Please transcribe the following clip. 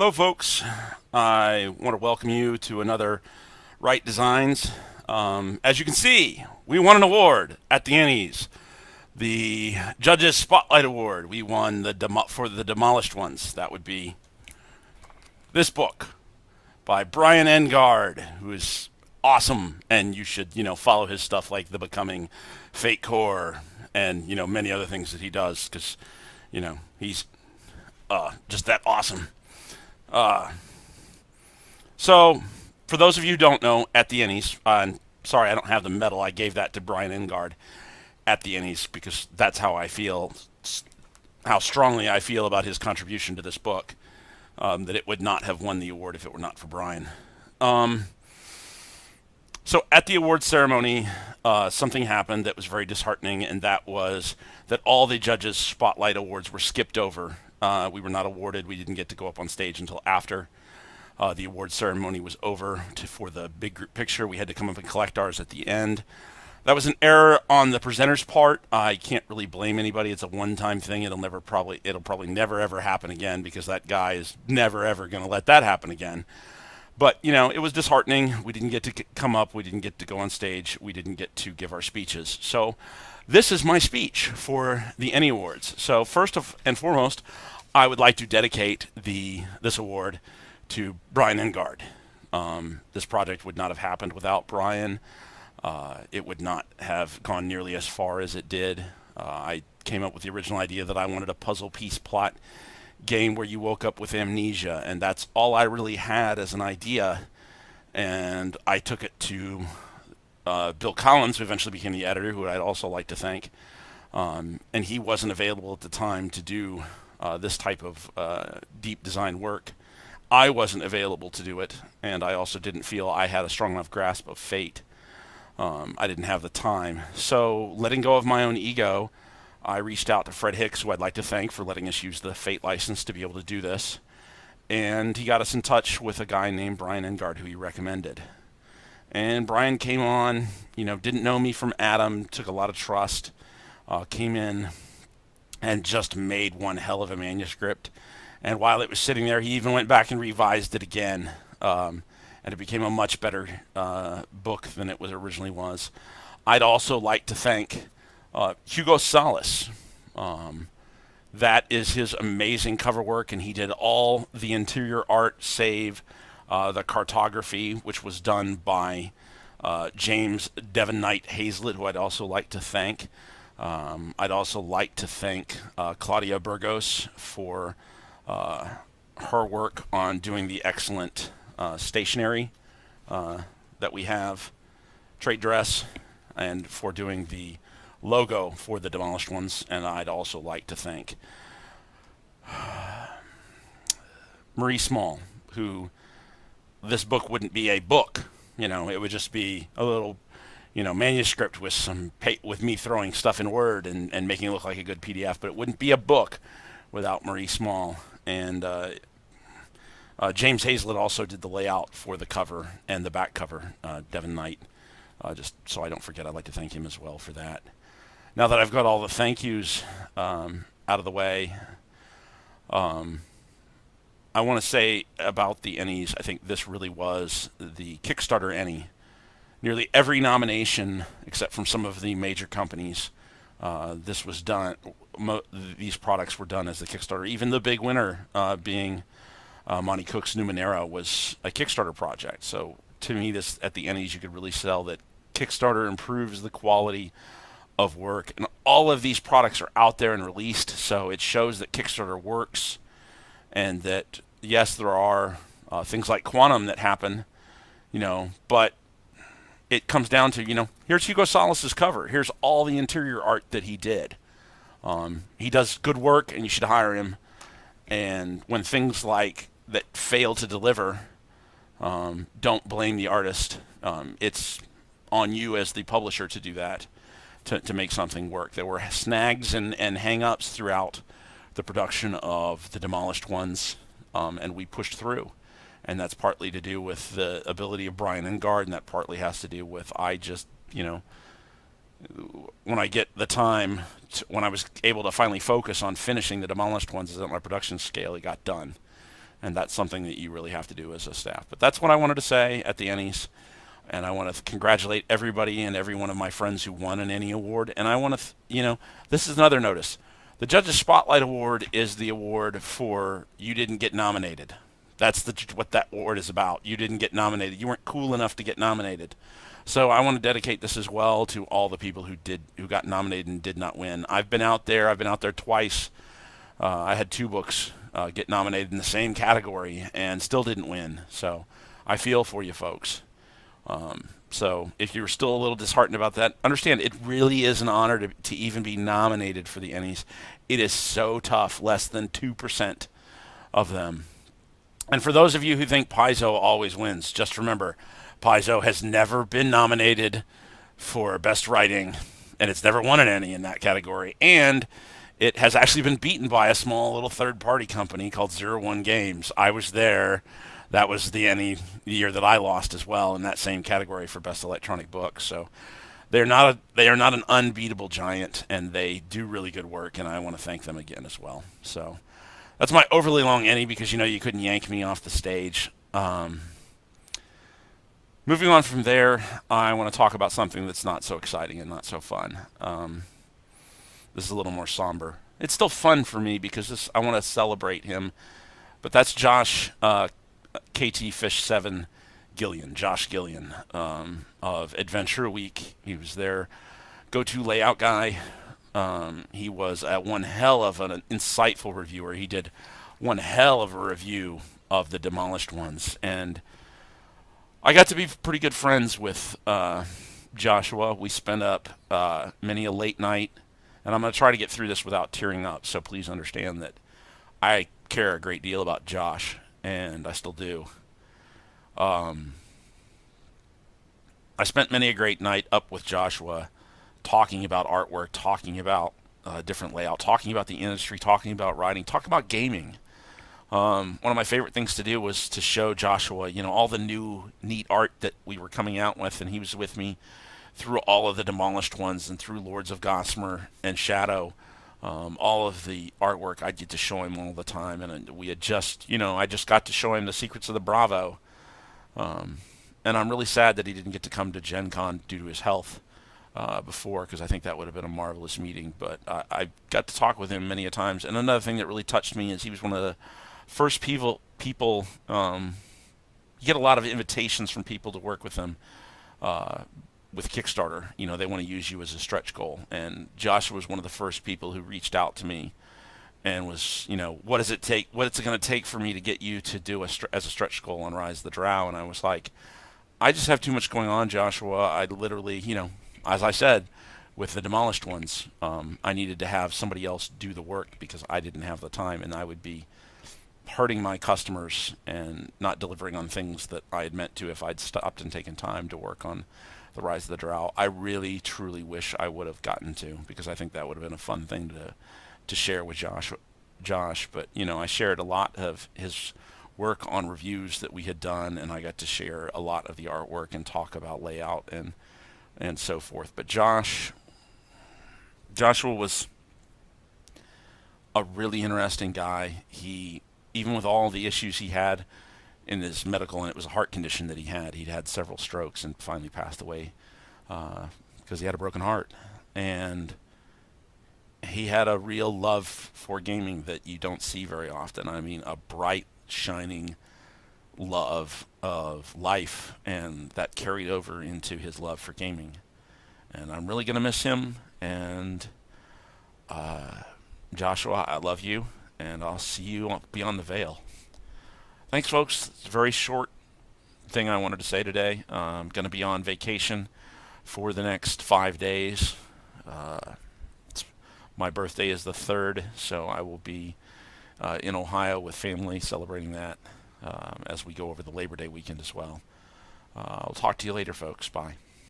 Hello, folks. I want to welcome you to another Right Designs. As you can see, we won an award at the ENnies, the Judges Spotlight Award. We won for the Demolished Ones. That would be this book by Brian Engard, who is awesome, and you should follow his stuff like The Becoming, Fate Core, and many other things that he does because he's just that awesome. So, for those of you who don't know, at the ENnies, sorry I don't have the medal. I gave that to Brian Engard at the ENnies because that's how I feel, how strongly I feel about his contribution to this book. That it would not have won the award if it were not for Brian. So at the award ceremony, something happened that was very disheartening, and that was that all the judges' spotlight awards were skipped over. We were not awarded. We didn't get to go up on stage until after the award ceremony was over for the big group picture. We had to come up and collect ours at the end. That was an error on the presenter's part. I can't really blame anybody. It's a one-time thing. It'll probably never ever happen again because that guy is never ever going to let that happen again. But it was disheartening. We didn't get to come up. We didn't get to go on stage. We didn't get to give our speeches. So this is my speech for the ENnie Awards. So first and foremost, I would like to dedicate this award to Brian Engard. This project would not have happened without Brian. It would not have gone nearly as far as it did. I came up with the original idea that I wanted a puzzle piece plot game where you woke up with amnesia, and that's all I really had as an idea. And I took it to Bill Collins, who eventually became the editor, who I'd also like to thank. And he wasn't available at the time to do this type of deep design work. I wasn't available to do it, and I also didn't feel I had a strong enough grasp of Fate. I didn't have the time. So, letting go of my own ego, I reached out to Fred Hicks, who I'd like to thank for letting us use the Fate license to be able to do this. And he got us in touch with a guy named Brian Engard, who he recommended. And Brian came on, didn't know me from Adam, took a lot of trust, came in and just made one hell of a manuscript. And while it was sitting there, he even went back and revised it again. And it became a much better book than it originally was. I'd also like to thank Hugo Salas. That is his amazing cover work, and he did all the interior art save the cartography, which was done by James Devon Knight Hazlett, who I'd also like to thank. I'd also like to thank Claudia Burgos for her work on doing the excellent stationery that we have, trade dress, and for doing the logo for the Demolished Ones. And I'd also like to thank Marie Small, who this book wouldn't be a book. It would just be a little, manuscript with with me throwing stuff in Word and making it look like a good PDF, but it wouldn't be a book without Marie Small. And James Hazlett also did the layout for the cover and the back cover, Devon Knight. Just so I don't forget, I'd like to thank him as well for that. Now that I've got all the thank yous out of the way, I want to say about the ENnies, I think this really was the Kickstarter ENnie. Nearly every nomination, except from some of the major companies, this was done. These products were done as the Kickstarter. Even the big winner, being Monty Cook's Numenera, was a Kickstarter project. So to me, this at the ENnies, you could really sell that Kickstarter improves the quality of work, and all of these products are out there and released. So it shows that Kickstarter works, and that yes, there are things like Quantum that happen, but it comes down to here's Hugo Salas's cover. Here's all the interior art that he did. He does good work, and you should hire him. And when things like that fail to deliver, don't blame the artist. It's on you as the publisher to do that, to make something work. There were snags and hang-ups throughout the production of the Demolished Ones, and we pushed through. And that's partly to do with the ability of Brian Engard, and that partly has to do with when I get the time, when I was able to finally focus on finishing the Demolished Ones at my production scale, it got done. and that's something that you really have to do as a staff. But that's what I wanted to say at the ENnies, and I want to congratulate everybody and every one of my friends who won an ENnie award. And I want to, this is another notice. The Judges Spotlight Award is the award for you didn't get nominated. That's what that award is about. You didn't get nominated. You weren't cool enough to get nominated. So I want to dedicate this as well to all the people who got nominated and did not win. I've been out there. I've been out there twice. I had 2 books get nominated in the same category and still didn't win. So I feel for you folks. So if you're still a little disheartened about that, understand it really is an honor to even be nominated for the ENnies. It is so tough, less than 2% of them. And for those of you who think Paizo always wins, just remember, Paizo has never been nominated for Best Writing, and it's never won an ENnie in that category. And it has actually been beaten by a small little third-party company called 01 Games. I was there. That was the ENnie year that I lost as well in that same category for Best Electronic Book. So they are not an unbeatable giant, and they do really good work, and I want to thank them again as well. So that's my overly long ENnie because you couldn't yank me off the stage. Moving on from there, I want to talk about something that's not so exciting and not so fun. This is a little more somber. It's still fun for me because I want to celebrate him, but that's Josh KtFish7 Guillion, Josh Guillion of Adventure Week. He was their go-to layout guy. He was one hell of an insightful reviewer. He did one hell of a review of the Demolished Ones, and I got to be pretty good friends with Joshua. We spent up many a late night, and I'm going to try to get through this without tearing up, so please understand that I care a great deal about Josh, and I still do. I spent many a great night up with Joshua talking about artwork, talking about different layout, talking about the industry, talking about writing, talking about gaming. One of my favorite things to do was to show Joshua, all the new neat art that we were coming out with, and he was with me through all of the Demolished Ones and through Lords of Gossamer and Shadow. All of the artwork I'd get to show him all the time, and we had just, I just got to show him the Secrets of the Bravo. And I'm really sad that he didn't get to come to Gen Con due to his health before, because I think that would have been a marvelous meeting. But I got to talk with him many a times. And another thing that really touched me is he was one of the first people you get a lot of invitations from people to work with them with Kickstarter. They want to use you as a stretch goal. And Joshua was one of the first people who reached out to me and was, what does it take? What is it going to take for me to get you to do as a stretch goal on Rise of the Drow? And I was like, I just have too much going on, Joshua. I literally, as I said, with the Demolished Ones, I needed to have somebody else do the work because I didn't have the time, and I would be hurting my customers and not delivering on things that I had meant to if I'd stopped and taken time to work on the Rise of the Drow. I really, truly wish I would have gotten to, because I think that would have been a fun thing to share with Josh. But, I shared a lot of his work on reviews that we had done, and I got to share a lot of the artwork and talk about layout and so forth. But Joshua was a really interesting guy. He, even with all the issues he had in his medical, and it was a heart condition that he'd had several strokes and finally passed away because he had a broken heart. And he had a real love for gaming that you don't see very often. I mean, a bright, shining love of life, and that carried over into his love for gaming. And I'm really going to miss him. And Joshua, I love you, and I'll see you beyond the veil. Thanks, folks. It's a very short thing I wanted to say today. I'm going to be on vacation for the next 5 days. My birthday is the 3rd, so I will be in Ohio with family celebrating that as we go over the Labor Day weekend as well. I'll talk to you later, folks. Bye.